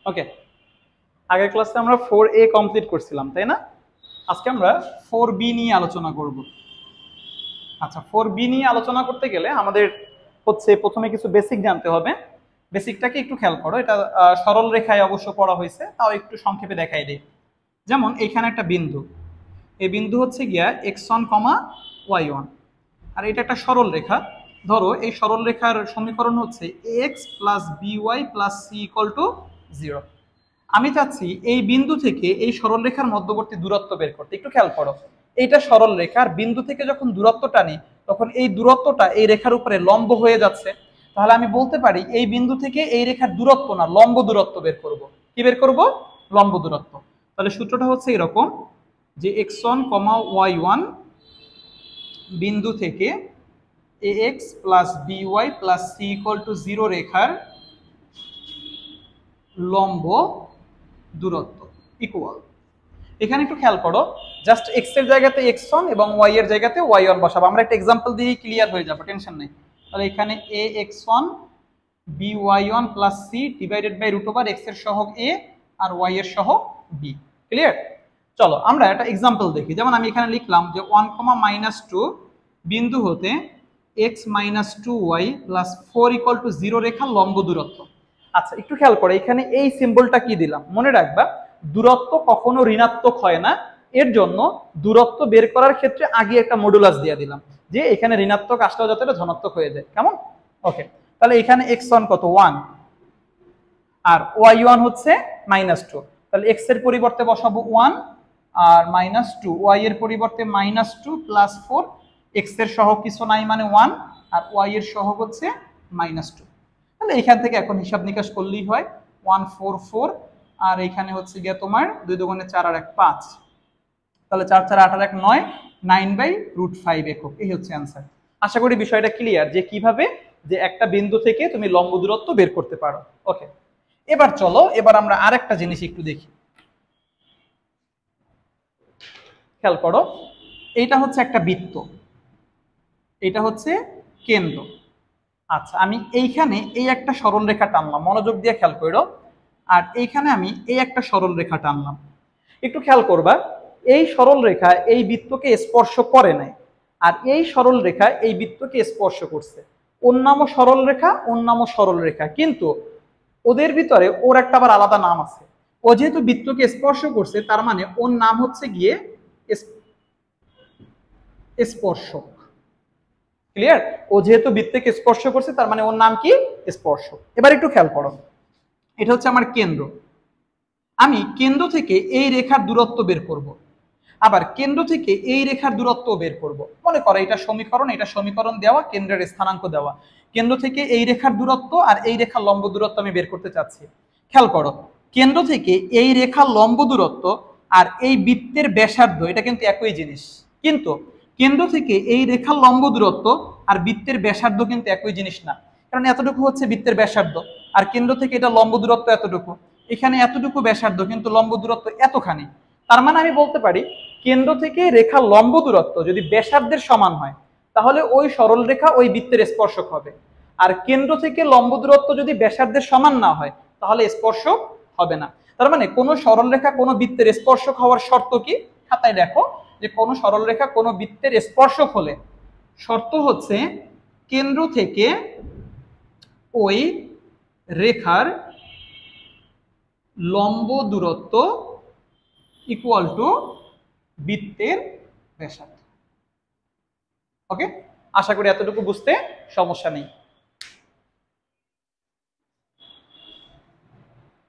ওকে, আগের ক্লাসে আমরা 4A কমপ্লিট করছিলাম, তাই না? আজকে আমরা 4B নিয়ে আলোচনা করব। আচ্ছা, 4B নিয়ে আলোচনা করতে গেলে আমাদের হচ্ছে প্রথমে কিছু বেসিক জানতে হবে। বেসিকটাকে একটু খেয়াল করো, এটা সরল রেখায় অবশ্য পড়া হয়েছে, তাও একটু সংক্ষেপে দেখাই দিই। যেমন এখানে একটা বিন্দু, এই বিন্দু হচ্ছে গিয়া x1, y1, আর এটা একটা সরল রেখা। ধরো এই সরল রেখার সমীকরণ হচ্ছে ax plus by plus c equal to 0। আমি চাচ্ছি এই বিন্দু থেকে এই সরল রেখার মধ্যবর্তী দূরত্ব বের করতে। একটু খেয়াল করো, এইটা সরল রেখা, আর বিন্দু থেকে যখন দূরত্বটা নিই তখন এই দূরত্বটা এই রেখার উপরে লম্ব হয়ে যাচ্ছে। তাহলে আমি বলতে পারি এই বিন্দু থেকে এই রেখার দূরত্ব না, লম্ব দূরত্ব বের করব। কি বের করব? লম্ব দূরত্ব। তাহলে সূত্রটা হচ্ছে এরকম যে x1, y1 বিন্দু থেকে ax plus by plus c equal to 0 রেখার লম্ব দূরত্ব ইকুয়াল। এখানে একটু খেয়াল করো, জাস্ট x এর জায়গাতে x1 এবং y এর জায়গাতে y1 বসাবো। আমরা একটা এক্সাম্পল দিয়ে ক্লিয়ার হয়ে যাবে, টেনশন নেই। তাহলে এখানে ax1 by1 plus c divided by root over x এর সহগ a আর y এর সহগ b। ক্লিয়ার? চলো আমরা একটা এক্সাম্পল দেখি। যেমন আমি এখানে লিখলাম যে 1, -2 বিন্দু হতে x - 2y plus 4 equal to 0 রেখার লম্ব দূরত্ব। আচ্ছা, একটু খেয়াল করো, এখানে এই সিম্বলটা কি দিলাম মনে রাখবা, দূরত্ব কখনো ঋণাত্মক হয় না। এর জন্য দূরত্ব বের করার ক্ষেত্রে আগে একটা মডুলাস দিয়ে দিলাম, যে এখানে ঋণাত্মক আসলেও যাতে এটা ধনাত্মক হয়ে যায়। কেমন? ওকে, তাহলে এখানে x1 কত? 1, আর y1 হচ্ছে -2। তাহলে x এর পরিবর্তে বসাবো 1 আর -2, y এর পরিবর্তে -2 প্লাস 4, x এর সহগ কিছু নাই মানে 1 আর y এর সহগ হচ্ছে -2। তাহলে এখান থেকে এখন হিসাব নিকাশ করলেই হয় 144, আর এখানে হচ্ছে গিয়ে তোমার 2 দুগুণে 4 আর 1 5, তাহলে 4 4 8 আর 1 9, 9/√5 একক। এই হচ্ছে অ্যান্সার। আশা করি বিষয়টা ক্লিয়ার যে কিভাবে যে একটা বিন্দু থেকে তুমি লম্ব দূরত্ব বের করতে পারো। ওকে, এবার চলো এবার আমরা আরেকটা জিনিস একটু দেখি। খেয়াল করো, এইটা হচ্ছে একটা বৃত্ত, এটা হচ্ছে কেন্দ্র। আচ্ছা, আমি এইখানে এই একটা সরল রেখা টানলাম, মনোযোগ দিয়ে খেয়াল করো, আর এইখানে আমি এই একটা সরল রেখা টানলাম। একটু খেয়াল করবা, এই সরল রেখা এই বৃত্তকে স্পর্শ করে নাই, আর এই সরল রেখা এই বৃত্তকে স্পর্শ করছে। ওর নামও সরল রেখা, ওর নামও সরল রেখা, কিন্তু ওদের ভিতরে ওর একটা আবার আলাদা নাম আছে। ও যেহেতু বৃত্তকে স্পর্শ করছে, তার মানে ওর নাম হচ্ছে গিয়ে স্পর্শক। ক্লিয়ার? ও যেহেতু বৃত্তকে স্পর্শ করছে, তার মানে ওর নাম কি? স্পর্শক। এবার একটু খেয়াল করো, এটা হচ্ছে আমার কেন্দ্র। আমি কেন্দ্র থেকে এই রেখার দূরত্ব বের করব, আবার কেন্দ্র থেকে এই রেখার দূরত্ব বের করব। মনে করো এটা সমীকরণ, এটা সমীকরণ দেওয়া, কেন্দ্রের স্থানাঙ্ক দেওয়া। কেন্দ্র থেকে এই রেখার দূরত্ব আর এই রেখার লম্ব দূরত্ব আমি বের করতে চাচ্ছি। খেয়াল করো, কেন্দ্র থেকে এই রেখার লম্ব দূরত্ব আর এই বৃত্তের ব্যাসার্ধ এটা কিন্তু একই জিনিস, কিন্তু কেন্দ্র থেকে এই রেখার লম্ব দূরত্ব আর বৃত্তের ব্যাসার্ধ কিন্তু একই জিনিস না। কারণ এতটুকু হচ্ছে বৃত্তের ব্যাসার্ধ, আর কেন্দ্র থেকে এটা লম্ব দূরত্ব এতটুকু। এখানে এতটুকু ব্যাসার্ধ, কিন্তু লম্ব দূরত্ব এতখানি। তার মানে আমি বলতে পারি কেন্দ্র থেকে রেখার লম্ব দূরত্ব যদি ব্যাসার্ধের সমান হয়, তাহলে ওই সরল রেখা ওই বৃত্তের স্পর্শক হবে। আর কেন্দ্র থেকে লম্ব দূরত্ব যদি ব্যাসার্ধের সমান না হয়, তাহলে স্পর্শক হবে না। তার মানে কোন সরল রেখা কোন বৃত্তের স্পর্শক হওয়ার শর্ত কি? খাতায় দেখো যে কোন সরল রেখা কোন বৃত্তের স্পর্শক হলে শর্ত হচ্ছে কেন্দ্র থেকে ওই রেখার লম্ব দূরত্ব ইকুয়াল টু বৃত্তের ব্যাসার্ধ। ওকে, আশা করি এতটুকু বুঝতে সমস্যা নেই।